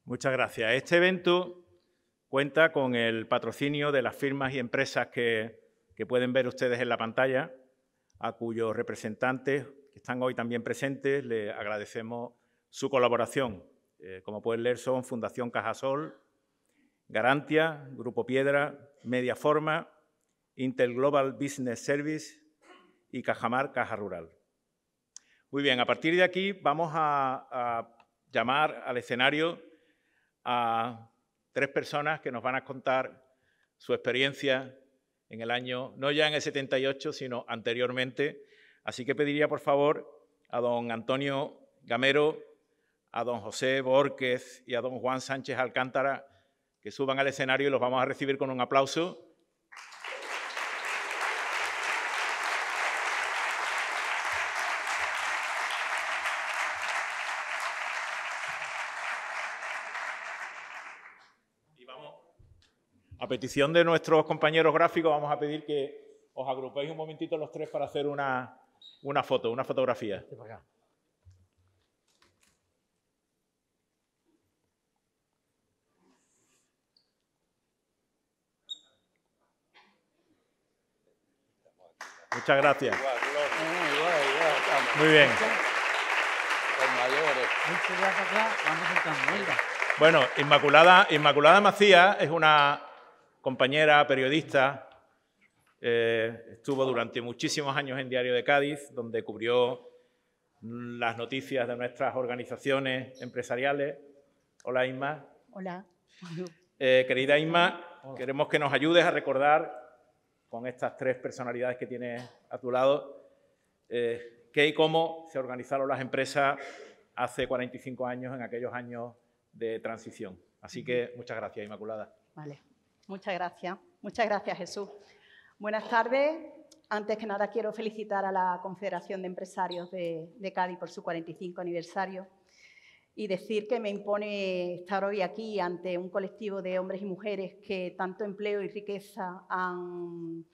Muchas gracias. Este evento cuenta con el patrocinio de las firmas y empresas que pueden ver ustedes en la pantalla, a cuyos representantes que están hoy también presentes les agradecemos su colaboración. Como pueden leer, son Fundación Cajasol, Garantia, Grupo Piedra, Mediaforma, Intel Global Business Service y Cajamar Caja Rural. Muy bien, a partir de aquí vamos a llamar al escenario a 3 personas que nos van a contar su experiencia en el año, no ya en el 78, sino anteriormente. Así que pediría, por favor, a don Antonio Gamero, a don José Borquez y a don Juan Sánchez Alcántara que suban al escenario y los vamos a recibir con un aplauso. A petición de nuestros compañeros gráficos, vamos a pedir que os agrupéis un momentito los 3 para hacer una foto, una fotografía. Muchas gracias. Muy bien. Bueno, Inmaculada Macías es una compañera periodista, estuvo durante muchísimos años en Diario de Cádiz, donde cubrió las noticias de nuestras organizaciones empresariales. Hola, Inma. Hola. Querida Inma, queremos que nos ayudes a recordar, con estas 3 personalidades que tienes a tu lado, qué y cómo se organizaron las empresas hace 45 años, en aquellos años de transición. Así que muchas gracias, Inmaculada. Vale, muchas gracias. Muchas gracias, Jesús. Buenas tardes. Antes que nada quiero felicitar a la Confederación de Empresarios de Cádiz por su 45 aniversario y decir que me impone estar hoy aquí ante un colectivo de hombres y mujeres que tanto empleo y riqueza han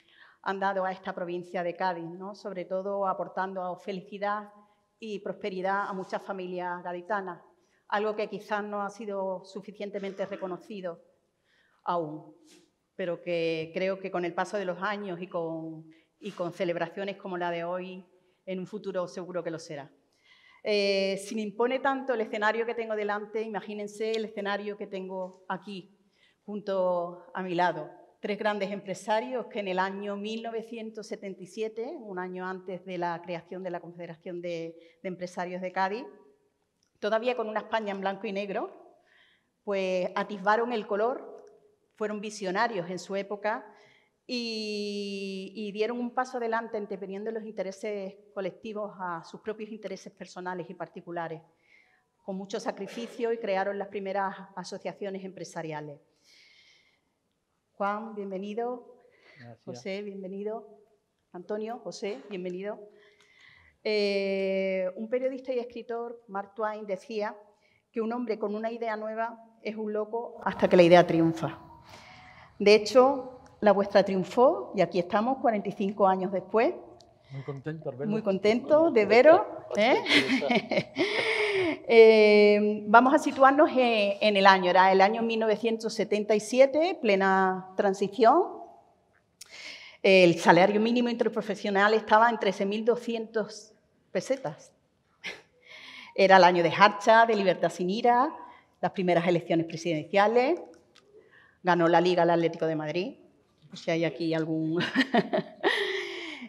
dado a esta provincia de Cádiz, ¿no? Sobre todo aportando felicidad y prosperidad a muchas familias gaditanas, algo que quizás no ha sido suficientemente reconocido aún, pero que creo que con el paso de los años y con celebraciones como la de hoy, en un futuro seguro que lo será. Si me impone tanto el escenario que tengo delante, imagínense el escenario que tengo aquí, junto a mi lado. 3 grandes empresarios que en el año 1977, un año antes de la creación de la Confederación de Empresarios de Cádiz, todavía con una España en blanco y negro, pues atisbaron el color, fueron visionarios en su época y dieron un paso adelante anteponiendo los intereses colectivos a sus propios intereses personales y particulares, con mucho sacrificio, y crearon las primeras asociaciones empresariales. Juan, bienvenido. Gracias. José, bienvenido. Antonio, José, bienvenido. Un periodista y escritor, Mark Twain, decía que un hombre con una idea nueva es un loco hasta que la idea triunfa. De hecho, la vuestra triunfó y aquí estamos 45 años después. Muy contento, Alberto. Muy contento de veros. Vamos a situarnos en el año. Era el año 1977, plena transición. El salario mínimo interprofesional estaba en 13.200 pesetas. Era el año de Harcha, de Libertad Sin Ira, las primeras elecciones presidenciales. Ganó la Liga el Atlético de Madrid. Si hay aquí algún...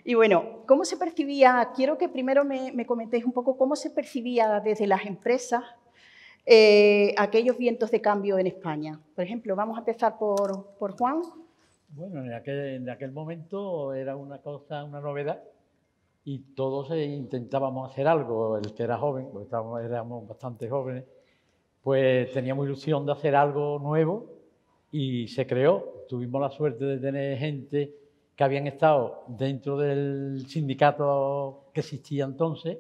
Y bueno, ¿cómo se percibía? Quiero que primero me comentéis un poco cómo se percibía desde las empresas aquellos vientos de cambio en España. Por ejemplo, vamos a empezar por Juan. Bueno, en aquel momento era una cosa, una novedad, y todos intentábamos hacer algo. El que era joven, porque éramos bastante jóvenes, pues teníamos ilusión de hacer algo nuevo y se creó. Tuvimos la suerte de tener gente que habían estado dentro del sindicato que existía entonces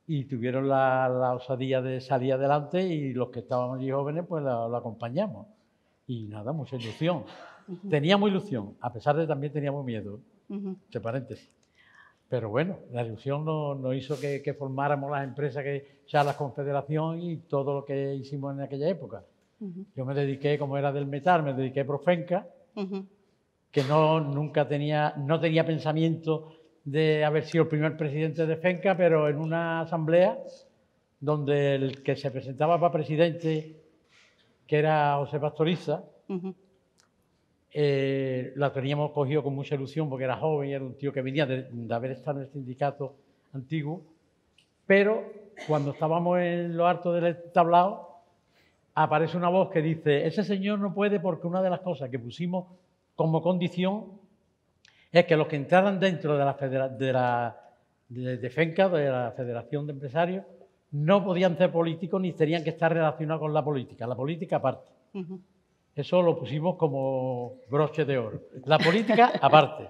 y tuvieron la osadía de salir adelante, y los que estábamos allí jóvenes pues lo acompañamos. Y nada, mucha ilusión. Teníamos ilusión, a pesar de también teníamos miedo, entre paréntesis. Pero bueno, la ilusión nos hizo que formáramos las empresas, o sea, la confederación y todo lo que hicimos en aquella época. Yo me dediqué, como era del metal, me dediqué a Profenca, Ujú. que no tenía pensamiento de haber sido el primer presidente de Fenca, pero en una asamblea donde el que se presentaba para presidente, que era José Pastoriza, Ujú. la teníamos cogido con mucha ilusión porque era joven y era un tío que venía de haber estado en el sindicato antiguo, pero cuando estábamos en lo alto del tablao, aparece una voz que dice: ese señor no puede porque una de las cosas que pusimos como condición es que los que entraran dentro de de FENCA, de la Federación de Empresarios, no podían ser políticos ni tenían que estar relacionados con la política aparte. Ujú. Eso lo pusimos como broche de oro. La política aparte.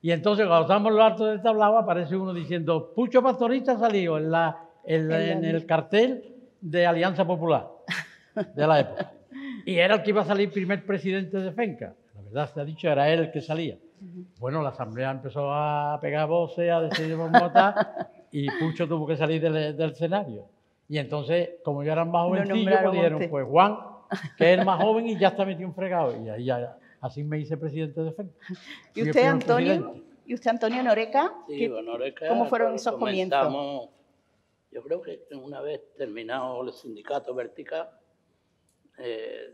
Y entonces, cuando estamos en lo alto del tablado, aparece uno diciendo: Pucho Pastoriza ha salido en el cartel de Alianza Popular de la época. Y era el que iba a salir primer presidente de FENCA. La verdad se ha dicho, era él el que salía. Bueno, la asamblea empezó a pegar voces, a decir vamos a votar, y Pucho tuvo que salir del escenario. Y entonces, como yo era más jovencillo, pues dijeron: pues Juan, que es el más joven y ya está metido en fregado. Y ahí así me hice presidente de FENCA. ¿Y usted, Antonio? ¿Y usted, Antonio Noreca? Sí, bueno, Noreca, ¿Cómo fueron esos comienzos? Yo creo que una vez terminado el sindicato vertical,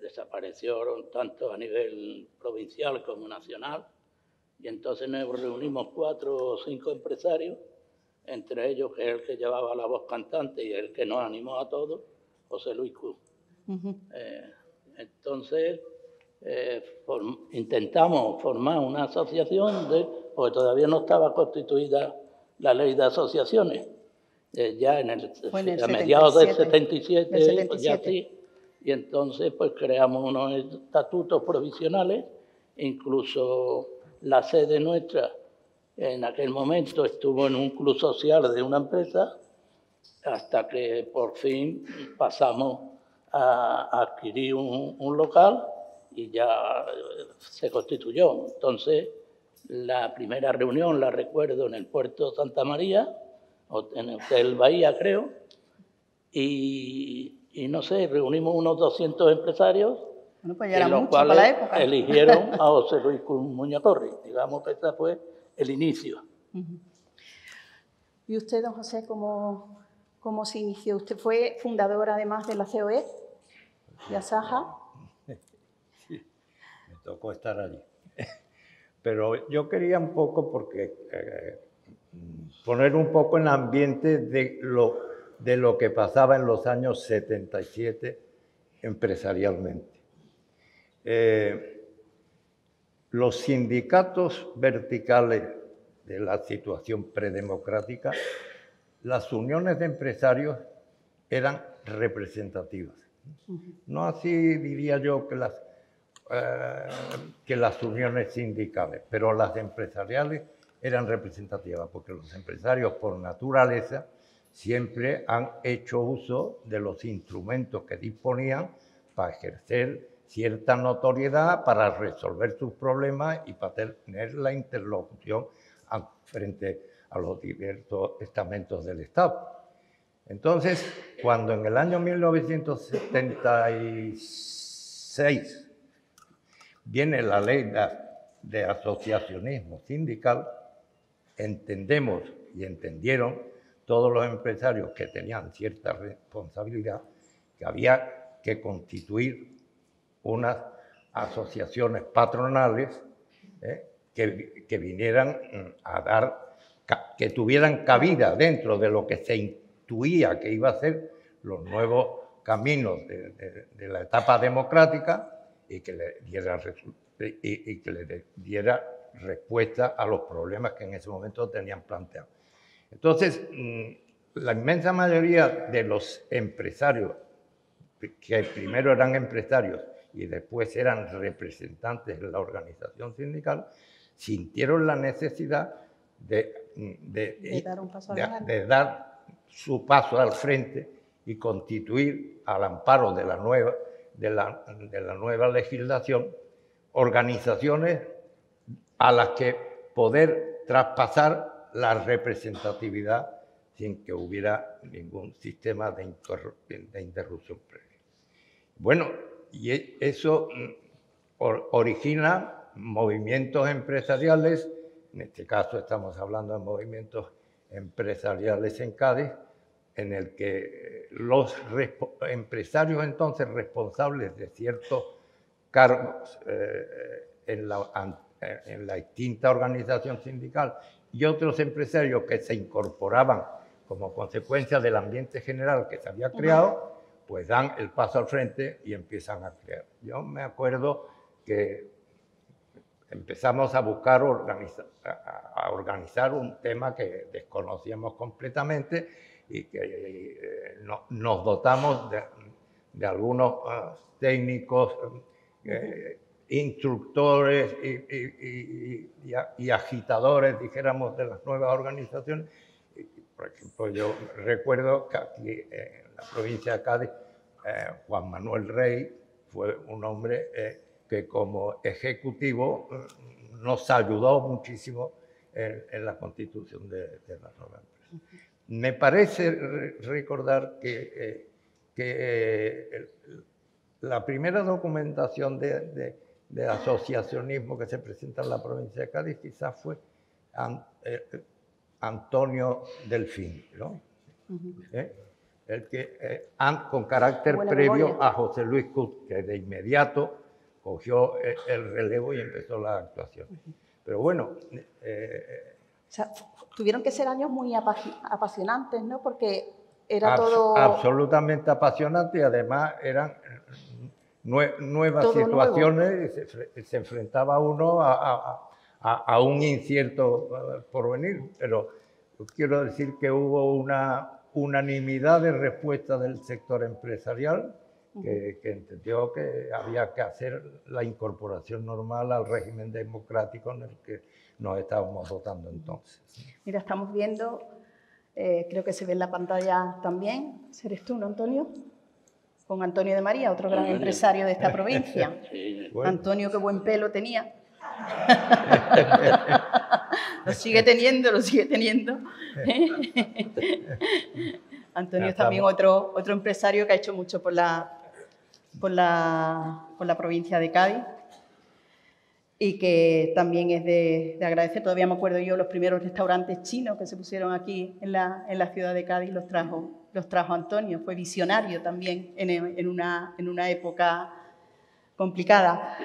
desaparecieron tanto a nivel provincial como nacional, y entonces nos reunimos 4 o 5 empresarios, entre ellos que es el que llevaba la voz cantante y el que nos animó a todos, José Luis Q. Entonces intentamos formar una asociación, porque todavía no estaba constituida la ley de asociaciones, ya a mediados del 77, pues ya sí. Y entonces pues creamos unos estatutos provisionales, incluso la sede nuestra en aquel momento estuvo en un club social de una empresa, hasta que por fin pasamos a adquirir un local y ya se constituyó. Entonces la primera reunión la recuerdo en el puerto de Santa María, en el Hotel Bahía creo, y no sé, reunimos unos 200 empresarios, bueno, pues ya era los mucho cuales para la época. eligieron a José Luis Muñacorri. Digamos que ese fue el inicio. ¿Y usted, don José, cómo se inició? Usted fue fundador, además, de la COE, de Asaja. Sí, me tocó estar allí. Pero yo quería un poco, porque poner un poco en el ambiente de lo que pasaba en los años 77 empresarialmente. Los sindicatos verticales de la situación predemocrática, las uniones de empresarios eran representativas. No así diría yo que las uniones sindicales, pero las empresariales eran representativas, porque los empresarios por naturaleza siempre han hecho uso de los instrumentos que disponían para ejercer cierta notoriedad, para resolver sus problemas y para tener la interlocución frente a los diversos estamentos del Estado. Entonces, cuando en el año 1976 viene la ley de asociacionismo sindical, entendemos y entendieron todos los empresarios que tenían cierta responsabilidad que había que constituir unas asociaciones patronales que vinieran a dar, que tuvieran cabida dentro de lo que se intuía que iba a ser los nuevos caminos de la etapa democrática y que le diera respuesta a los problemas que en ese momento tenían planteados. Entonces, la inmensa mayoría de los empresarios, que primero eran empresarios y después eran representantes de la organización sindical, sintieron la necesidad de dar su paso al frente y constituir, al amparo de la nueva legislación, organizaciones a las que poder traspasar la representatividad sin que hubiera ningún sistema de interrupción previa. Bueno, y eso origina movimientos empresariales, en este caso estamos hablando de movimientos empresariales en Cádiz, en el que los empresarios entonces responsables de ciertos cargos en la extinta organización sindical y otros empresarios que se incorporaban como consecuencia del ambiente general que se había creado, pues dan el paso al frente y empiezan a crear. Yo me acuerdo que empezamos a buscar organizar un tema que desconocíamos completamente y que nos dotamos de algunos técnicos, instructores y agitadores, dijéramos, de las nuevas organizaciones. Por ejemplo, yo recuerdo que aquí en la provincia de Cádiz, Juan Manuel Rey fue un hombre que como ejecutivo nos ayudó muchísimo en la constitución de la nueva empresa. Me parece recordar que la primera documentación de asociacionismo que se presenta en la provincia de Cádiz quizás fue Antonio Delfín, ¿no? El que, con carácter previo a José Luis Cut, que de inmediato cogió el relevo y empezó la actuación. Pero bueno... o sea, tuvieron que ser años muy apasionantes, ¿no? Porque era todo... Absolutamente apasionante y además eran nuevas todo situaciones y se enfrentaba uno a un incierto porvenir. Pero quiero decir que hubo una unanimidad de respuesta del sector empresarial que entendió que había que hacer la incorporación normal al régimen democrático en el que nos estábamos dotando entonces. Mira, estamos viendo, creo que se ve en la pantalla también, ¿eres tú, no, Antonio? Con Antonio de María, otro gran empresario de esta provincia. Sí, bueno. Antonio, qué buen pelo tenía. Lo sigue teniendo, lo sigue teniendo. Antonio es también otro empresario que ha hecho mucho por la provincia de Cádiz y que también es de agradecer. Todavía me acuerdo yo los primeros restaurantes chinos que se pusieron aquí en la ciudad de Cádiz, los trajo Antonio. Fue visionario también en una época complicada.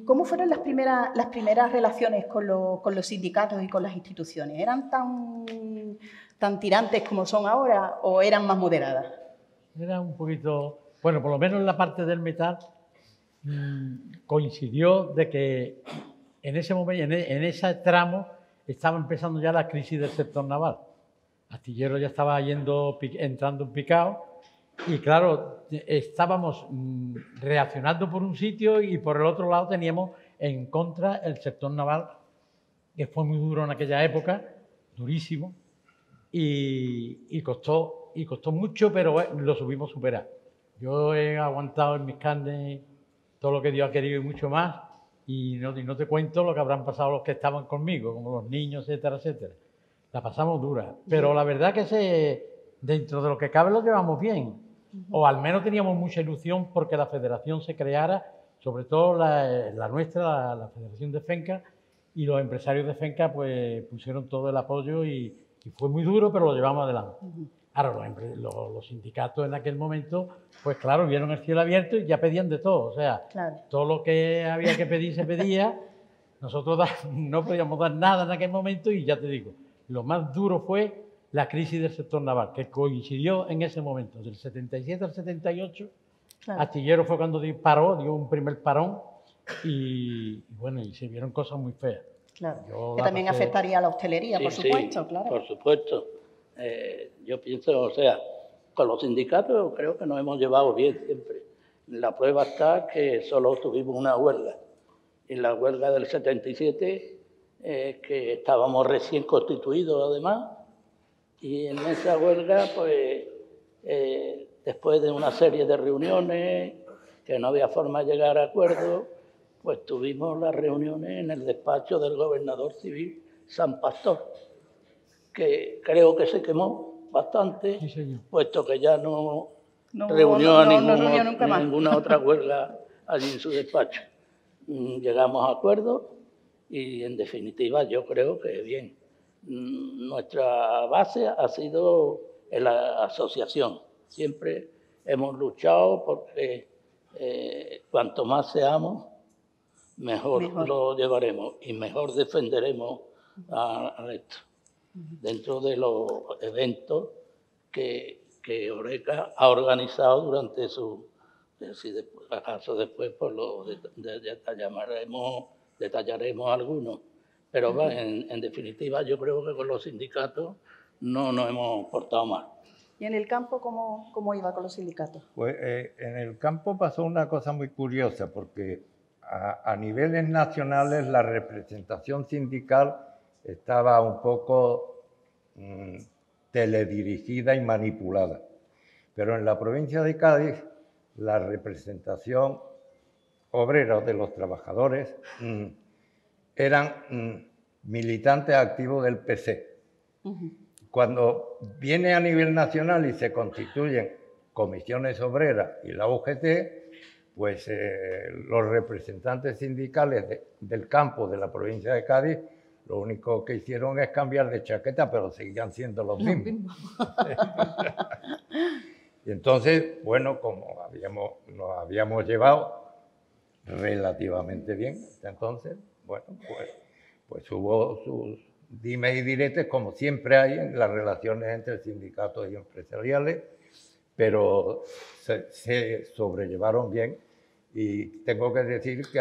¿Cómo fueron las primeras relaciones con los sindicatos y con las instituciones? ¿Eran tan tirantes como son ahora o eran más moderadas? Era un poquito... Bueno, por lo menos en la parte del metal coincidió de que en ese momento, en ese tramo, estaba empezando ya la crisis del sector naval. Astillero ya estaba entrando en picado y claro, estábamos reaccionando por un sitio y por el otro lado teníamos en contra el sector naval, que fue muy duro en aquella época, durísimo, y costó mucho, pero lo supimos superar. Yo he aguantado en mis carnes todo lo que Dios ha querido y mucho más, y no te cuento lo que habrán pasado los que estaban conmigo, como los niños, etcétera, etcétera. La pasamos dura, pero la verdad que dentro de lo que cabe lo llevamos bien, o al menos teníamos mucha ilusión porque la federación se creara, sobre todo la nuestra, la Federación de FENCA, y los empresarios de FENCA pues pusieron todo el apoyo y fue muy duro, pero lo llevamos adelante. Ahora, los sindicatos en aquel momento, pues claro, vieron el cielo abierto y ya pedían de todo. O sea, claro, todo lo que había que pedir se pedía. Nosotros no podíamos dar nada en aquel momento y ya te digo, lo más duro fue la crisis del sector naval, que coincidió en ese momento, del 77 al 78. Claro. Astillero fue cuando dio un primer parón y bueno, y se vieron cosas muy feas. Claro, que también afectaría a la hostelería, sí, por supuesto, sí, claro. Por supuesto. Yo pienso, o sea, con los sindicatos creo que nos hemos llevado bien siempre. La prueba está que solo tuvimos una huelga. En la huelga del 77, que estábamos recién constituidos además, y en esa huelga, pues, después de una serie de reuniones, que no había forma de llegar a acuerdos, pues tuvimos las reuniones en el despacho del gobernador civil, San Pastor, que creo que se quemó bastante, sí, puesto que ya no reunió a ninguna otra huelga allí en su despacho. Llegamos a acuerdos y, en definitiva, yo creo que bien. Nuestra base ha sido la asociación. Siempre hemos luchado porque cuanto más seamos, mejor lo llevaremos y mejor defenderemos a esto. Dentro de los eventos que Horeca ha organizado durante si acaso después pues lo detallaremos algunos. Pero en definitiva yo creo que con los sindicatos no nos hemos portado mal. ¿Y en el campo cómo iba con los sindicatos? Pues en el campo pasó una cosa muy curiosa, porque a niveles nacionales la representación sindical estaba un poco teledirigida y manipulada. Pero en la provincia de Cádiz la representación obrera de los trabajadores eran militantes activos del PC. Cuando viene a nivel nacional y se constituyen comisiones obreras y la UGT, pues los representantes sindicales del campo de la provincia de Cádiz lo único que hicieron es cambiar de chaqueta, pero seguían siendo los mismos. Y entonces, bueno, como nos habíamos llevado relativamente bien hasta entonces, bueno, pues hubo sus dimes y diretes, como siempre hay en las relaciones entre sindicatos y empresariales, pero se sobrellevaron bien, y tengo que decir que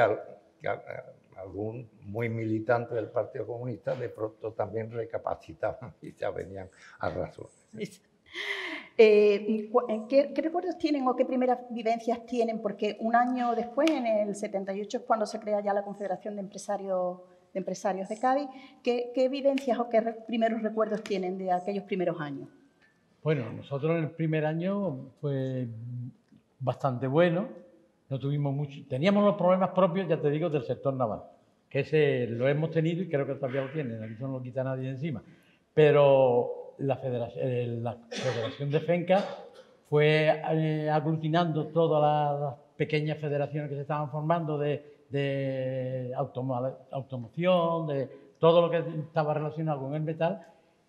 algún muy militante del Partido Comunista de pronto también recapacitaban y ya venían a razón. ¿Qué recuerdos tienen o qué primeras vivencias tienen? Porque un año después, en el 78, es cuando se crea ya la Confederación de Empresarios de Cádiz. ¿Qué vivencias o qué primeros recuerdos tienen de aquellos primeros años? Bueno, nosotros en el primer año fue bastante bueno. No tuvimos mucho, teníamos los problemas propios, ya te digo, del sector naval, que ese lo hemos tenido y creo que todavía lo tienen, aquí no lo quita nadie encima. Pero la Federación de FENCA fue aglutinando todas las pequeñas federaciones que se estaban formando de automoción, de todo lo que estaba relacionado con el metal,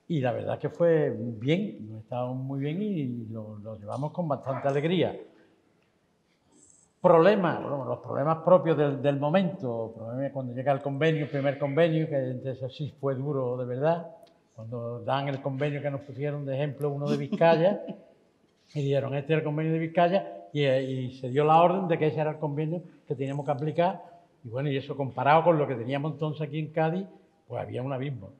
y la verdad que fue bien, nos estábamos muy bien y lo llevamos con bastante alegría. Los problemas propios del momento, cuando llega el convenio, el primer convenio, que eso sí fue duro de verdad, cuando dan el convenio que nos pusieron de ejemplo uno de Vizcaya, y dijeron este es el convenio de Vizcaya, y se dio la orden de que ese era el convenio que teníamos que aplicar, y bueno, y eso comparado con lo que teníamos entonces aquí en Cádiz, pues había un abismo.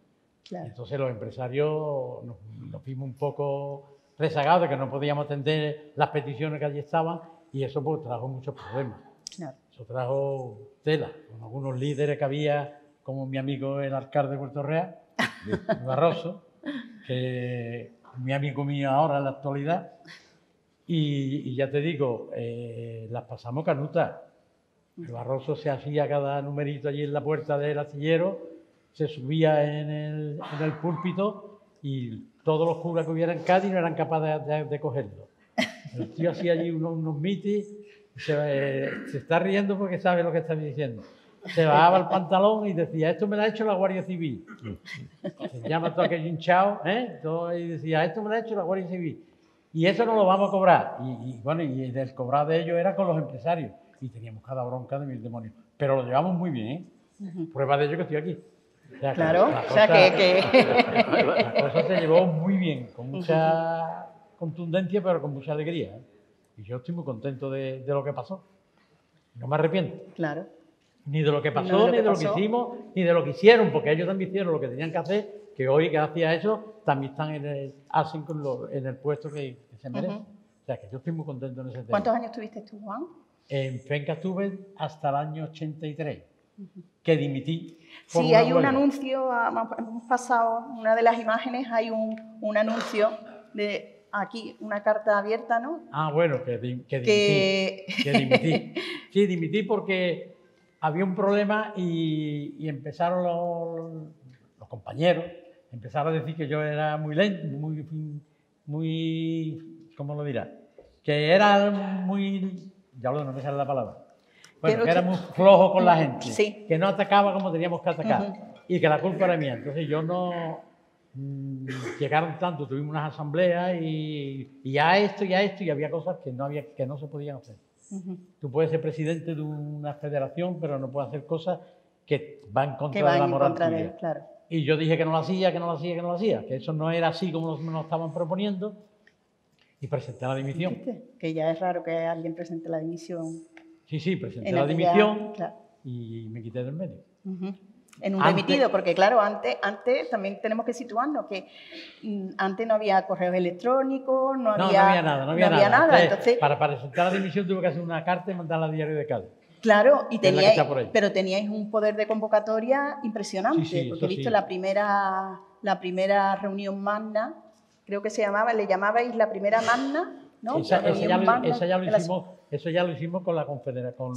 Claro. Entonces los empresarios nos vimos un poco rezagados de que no podíamos atender las peticiones que allí estaban, y eso pues trajo muchos problemas. Claro. Eso trajo tela, con algunos líderes que había, como mi amigo el alcalde de Puerto Real, Barroso, que es mi amigo mío ahora en la actualidad, y ya te digo, las pasamos canutas. El Barroso se hacía cada numerito allí en la puerta del astillero, se subía en el púlpito y todos los curas que hubiera en Cádiz no eran capaces de cogerlo. El tío hacía allí unos mitis, se está riendo porque sabe lo que está diciendo. Se bajaba el pantalón y decía, esto me lo ha hecho la Guardia Civil. Se llama todo aquello hinchado, y decía, esto me lo ha hecho la Guardia Civil. Y eso no lo vamos a cobrar. Y bueno, y el cobrar de ellos era con los empresarios. Y teníamos cada bronca de mil demonios. Pero lo llevamos muy bien, Prueba de ello que estoy aquí. O sea, claro, la cosa se llevó muy bien, con mucha contundencia, pero con mucha alegría. Y yo estoy muy contento de lo que pasó. No me arrepiento. Claro. Ni de lo que pasó, ni de lo que hicimos, ni de lo que hicieron, porque ellos también hicieron lo que tenían que hacer, que hoy, gracias a eso, también están en el puesto que se merecen. O sea, que yo estoy muy contento en ese tema. ¿Cuántos años tuviste tú, Juan? En FENCA estuve hasta el año 83, que dimití. Sí, hay un anuncio, hemos pasado una de las imágenes, hay un anuncio de aquí, una carta abierta, ¿no? Ah, bueno, que dimití. Sí, dimití porque había un problema y empezaron los compañeros, empezaron a decir que yo era muy lento, muy ¿cómo lo dirá? que era muy, ya no me sale la palabra, bueno, que era muy flojo con la gente, sí, que no atacaba como teníamos que atacar y que la culpa era mía. Entonces yo no... llegaron tanto, tuvimos unas asambleas y ya esto, y había cosas que no se podían hacer. Tú puedes ser presidente de una federación, pero no puedes hacer cosas que van en contra de la moral tuya. Claro. Y yo dije que no lo hacía, que eso no era así como nos estaban proponiendo, y presenté la dimisión. ¿Viste? Que ya es raro que alguien presente la dimisión. Sí, presenté la dimisión y me quité del medio. En un remitido, porque claro, antes también tenemos que situarnos que antes no había correo electrónico, no había nada. Entonces, para presentar la dimisión tuve que hacer una carta y mandarla al Diario de Cádiz. Claro, pero teníais un poder de convocatoria impresionante, porque he visto la primera reunión magna, creo que le llamabais la primera magna, ¿no? Eso ya lo hicimos con la Confederación.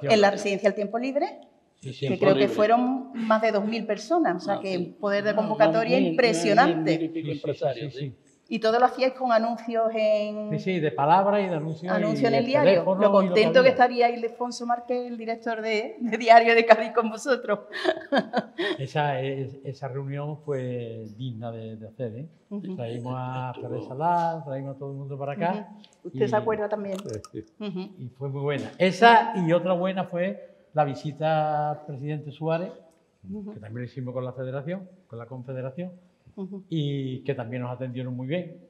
En la Residencia del Tiempo Libre. Que creo que fueron más de 2.000 personas, o sea que el poder de convocatoria impresionante. Y todo lo hacíais con anuncios en... de palabras y de anuncios. Anuncios en el diario. Lo contento que estaría Ildefonso Márquez, el director de Diario de Cádiz, con vosotros. Esa reunión fue digna de hacer, ¿eh? Traímos a Pérez Salá, traímos a todo el mundo para acá. ¿Usted se acuerda también? Y fue muy buena. Esa y otra buena fue la visita al presidente Suárez, que también lo hicimos con la Federación, con la Confederación, y que también nos atendieron muy bien.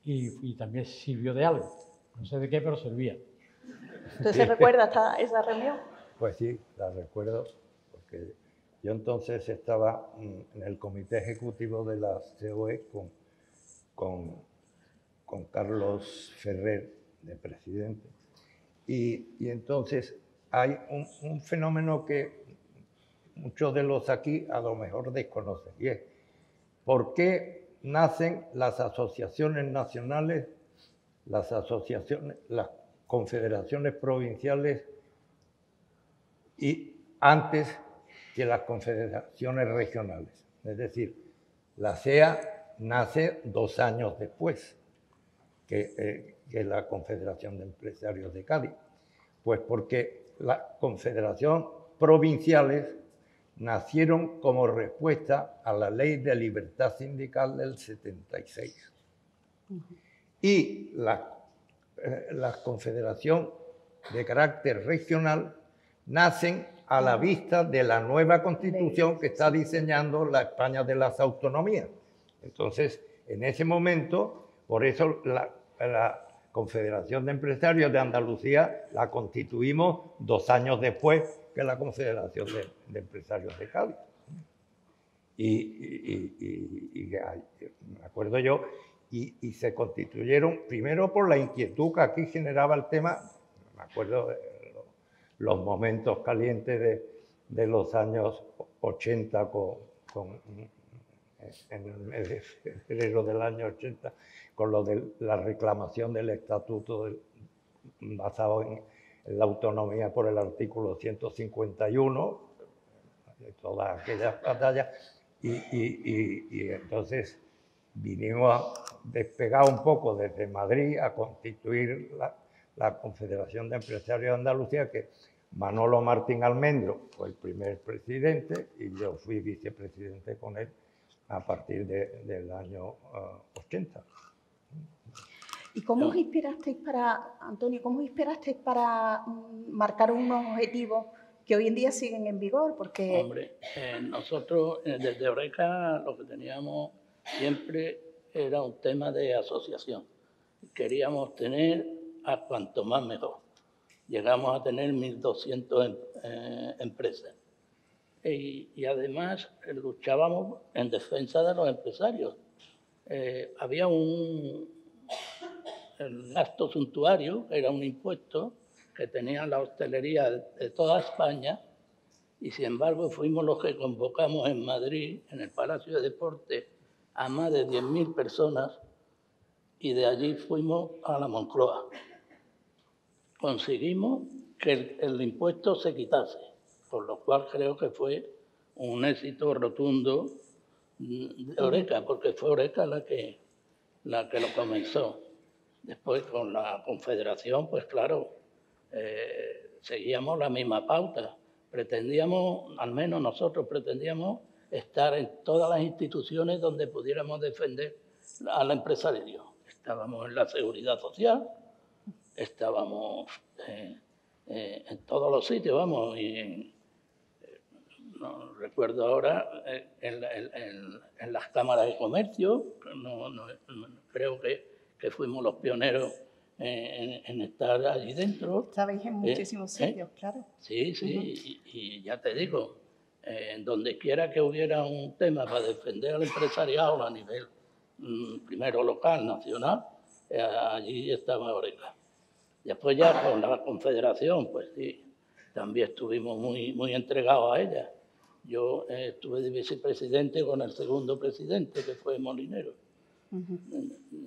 Y también sirvió de algo. No sé de qué, pero servía. ¿Usted se recuerda hasta esa reunión? Pues sí, la recuerdo, porque yo entonces estaba en el comité ejecutivo de la COE con Carlos Ferrer, de presidente. Y entonces hay un fenómeno que muchos de los aquí a lo mejor desconocen, y es ¿por qué nacen las asociaciones nacionales, las confederaciones provinciales y antes que las confederaciones regionales? Es decir, la CEA nace 2 años después que la Confederación de Empresarios de Cádiz. Pues porque las confederaciones provinciales nacieron como respuesta a la Ley de Libertad Sindical del 76. Y la confederación de carácter regional nacen a la vista de la nueva Constitución que está diseñando la España de las autonomías. Entonces, en ese momento, por eso la Confederación de Empresarios de Andalucía la constituimos 2 años después que la Confederación de Empresarios de Cádiz. Y me acuerdo yo, y se constituyeron primero por la inquietud que aquí generaba el tema. Me acuerdo de los momentos calientes de los años 80 en el mes de febrero del año 80, con lo de la reclamación del estatuto basado en la autonomía por el artículo 151, de todas aquellas batallas, y entonces vinimos a despegar un poco desde Madrid a constituir la Confederación de Empresarios de Andalucía, que Manolo Martín Almendro fue el primer presidente y yo fui vicepresidente con él a partir del año 80. ¿Y cómo os inspirasteis Antonio, marcar unos objetivos que hoy en día siguen en vigor? Porque... Hombre, nosotros desde Oreca lo que teníamos siempre era un tema de asociación. Queríamos tener a cuanto más mejor. Llegamos a tener 1.200 empresas. Y además luchábamos en defensa de los empresarios. Había el gasto suntuario, que era un impuesto que tenía la hostelería de toda España, y sin embargo fuimos los que convocamos en Madrid, en el Palacio de Deportes, a más de 10.000 personas, y de allí fuimos a la Moncloa. Conseguimos que el impuesto se quitase, por lo cual creo que fue un éxito rotundo de Oreca, porque fue Oreca la que lo comenzó. Después con la Confederación, pues claro, seguíamos la misma pauta. Pretendíamos, al menos nosotros pretendíamos, estar en todas las instituciones donde pudiéramos defender al empresario. Estábamos en la Seguridad Social, estábamos en todos los sitios, vamos, y no recuerdo ahora, en las cámaras de comercio, creo que fuimos los pioneros en estar allí dentro. Estabais en muchísimos sitios, claro. Sí, sí, y ya te digo, en donde quiera que hubiera un tema para defender al empresariado a nivel primero local, nacional, allí estaba Oreca. Después ya con la Confederación, pues sí, también estuvimos muy entregados a ella. Yo estuve de vicepresidente con el segundo presidente, que fue Molinero.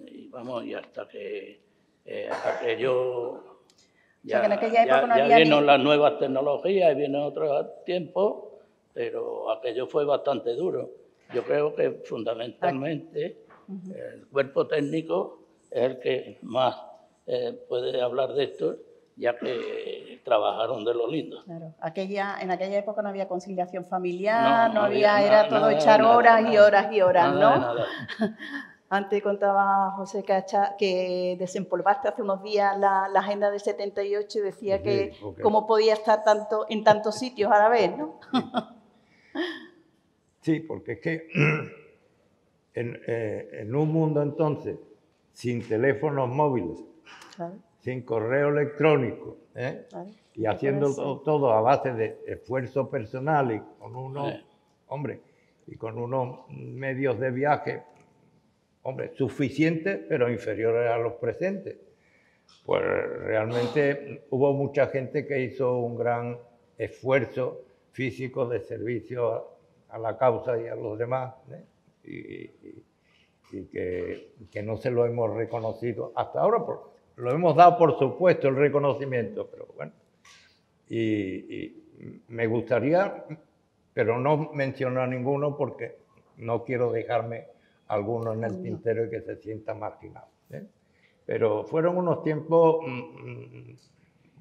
Y vamos, y hasta que aquello... Ya, o sea, que en aquella época no había vino las nuevas tecnologías y viene otro tiempo, pero aquello fue bastante duro. Yo creo que fundamentalmente el cuerpo técnico es el que más puede hablar de esto, ya que trabajaron de lo lindo. Claro. En aquella época no había conciliación familiar, no había era todo echar horas y horas y horas, ¿no? Nada. Antes contaba José Cacha que desempolvaste hace unos días la agenda de 78 y decía que cómo podía estar en tantos sitios a la vez, ¿no? Sí, porque es que en un mundo entonces sin teléfonos móviles, claro, sin correo electrónico, claro, y haciendo todo a base de esfuerzo personal y con unos medios de viaje, suficientes, pero inferiores a los presentes. Pues realmente hubo mucha gente que hizo un gran esfuerzo físico de servicio a la causa y a los demás, y que no se lo hemos reconocido hasta ahora. Lo hemos dado por supuesto el reconocimiento, pero bueno. Y me gustaría, pero no menciono a ninguno porque no quiero dejarme alguno en el tintero y que se sienta marginado. Pero fueron unos tiempos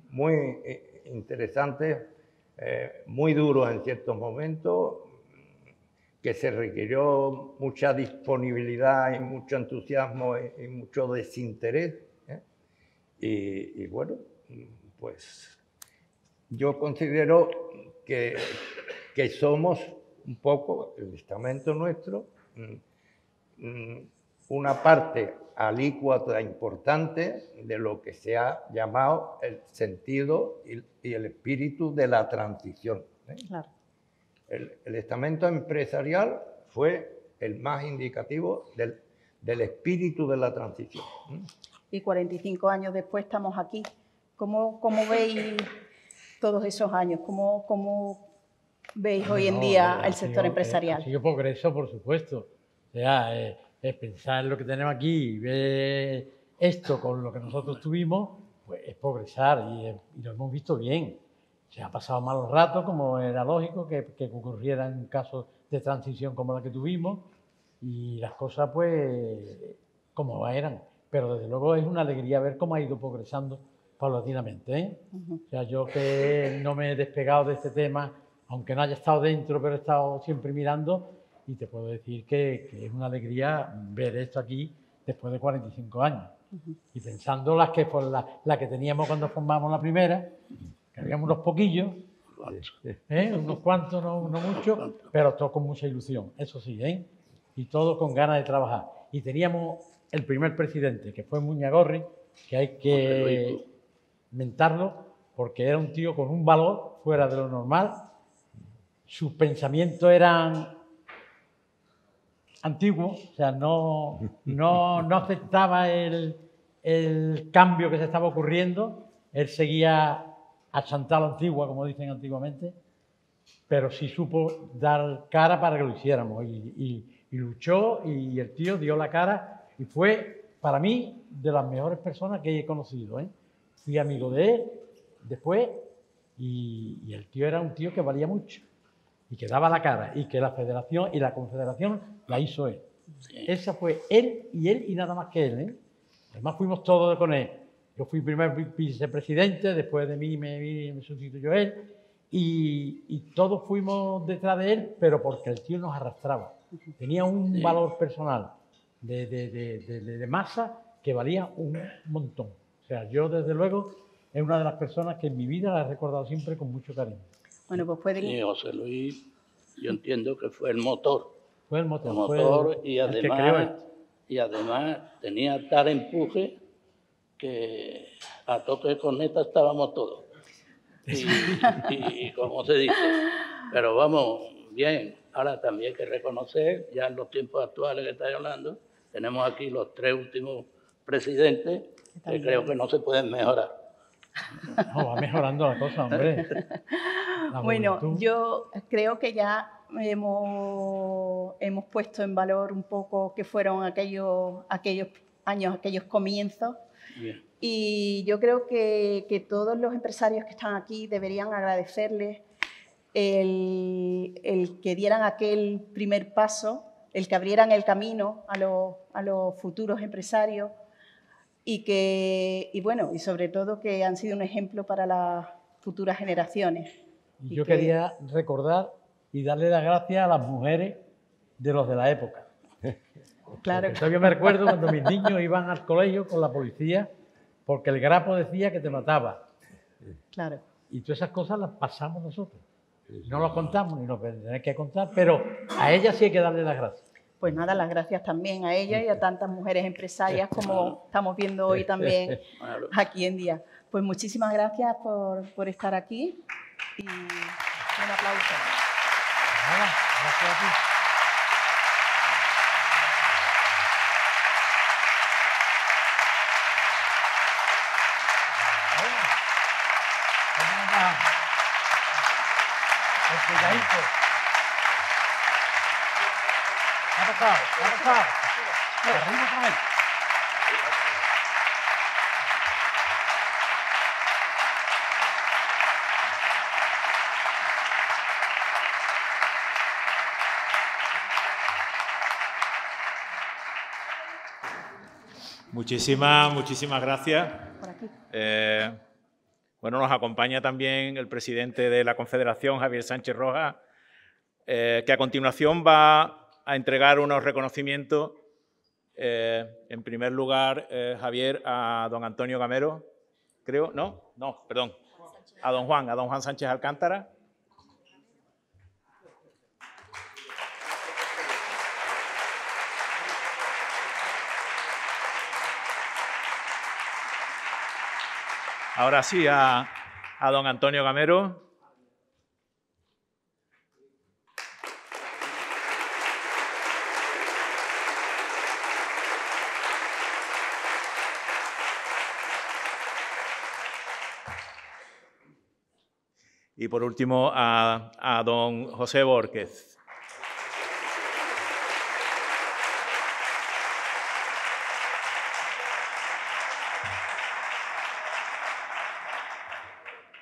muy interesantes, muy duros en ciertos momentos, que se requirió mucha disponibilidad y mucho entusiasmo y mucho desinterés. Y bueno, pues yo considero que somos un poco, el estamento nuestro, una parte alícuota importante de lo que se ha llamado el sentido y el espíritu de la transición. Claro. El estamento empresarial fue el más indicativo del espíritu de la transición. Y 45 años después estamos aquí. ¿Cómo veis todos esos años? ¿Cómo veis hoy en día el sector empresarial? Ha sido progreso, por supuesto. O sea, es pensar en lo que tenemos aquí y ver esto con lo que nosotros tuvimos, pues es progresar y lo hemos visto bien. Se ha pasado malos ratos, como era lógico que ocurrieran casos de transición como la que tuvimos, y las cosas pues como eran. Pero desde luego es una alegría ver cómo ha ido progresando paulatinamente. O sea, yo que no me he despegado de este tema, aunque no haya estado dentro, pero he estado siempre mirando, y te puedo decir que es una alegría ver esto aquí después de 45 años. Y pensando la que teníamos cuando formamos la primera, que habíamos unos poquillos, unos cuantos, no muchos, pero todos con mucha ilusión, eso sí, y todos con ganas de trabajar. Y teníamos el primer presidente, que fue Muñagorri, que hay que mentarlo, porque era un tío con un valor fuera de lo normal. Sus pensamientos eran antiguos, o sea, no aceptaba el cambio que se estaba ocurriendo. Él seguía a chantar la antigua, como dicen antiguamente, pero sí supo dar cara para que lo hiciéramos. Y luchó, y el tío dio la cara, y fue, para mí, de las mejores personas que he conocido. Fui amigo de él después, y el tío era un tío que valía mucho, y que daba la cara, y que la Federación y la Confederación la hizo él. Sí. Esa fue él y nada más que él. Además fuimos todos con él. Yo fui primer vicepresidente, después de mí me sustituyó él, y todos fuimos detrás de él, pero porque el tío nos arrastraba. Tenía un valor personal de masa que valía un montón. O sea, yo desde luego es una de las personas que en mi vida la he recordado siempre con mucho cariño. Bueno, pues puede... Sí, José Luis, yo entiendo que fue el motor. Fue el motor. El motor y además tenía tal empuje que a toque de corneta estábamos todos. Y como se dice, pero vamos, bien. Ahora también hay que reconocer, ya en los tiempos actuales que estáis hablando, tenemos aquí los 3 últimos presidentes que creo que no se pueden mejorar. No, va mejorando la cosa, hombre. Bueno, yo creo que ya hemos puesto en valor un poco qué fueron aquellos años, aquellos comienzos. Bien. Y yo creo que todos los empresarios que están aquí deberían agradecerles el que dieran aquel primer paso, el que abrieran el camino a los futuros empresarios y sobre todo que han sido un ejemplo para las futuras generaciones. Y yo quería recordar y darle las gracias a las mujeres de los de la época. Claro. Todavía me recuerdo cuando mis niños iban al colegio con la policía porque el grapo decía que te mataba. Claro. Y todas esas cosas las pasamos nosotros. No lo contamos ni nos tenemos que contar, pero a ellas sí hay que darle las gracias. Pues nada, las gracias también a ella y a tantas mujeres empresarias como estamos viendo hoy también aquí en día. Pues muchísimas gracias por estar aquí y un aplauso. Nada, gracias a ti. Ha pasado. Arriba con él. Muchísimas gracias. Por aquí. Bueno, nos acompaña también el presidente de la Confederación, Javier Sánchez Rojas, que a continuación va a entregar unos reconocimientos. En primer lugar, Javier, a don Antonio Gamero, creo, perdón, a don Juan Sánchez Alcántara. Ahora sí, a don Antonio Gamero. Y por último, a don José Borquez.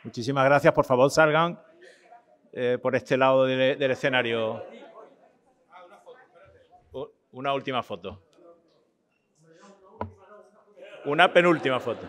Muchísimas gracias. Por favor, salgan por este lado del escenario. Una última foto. Una penúltima foto.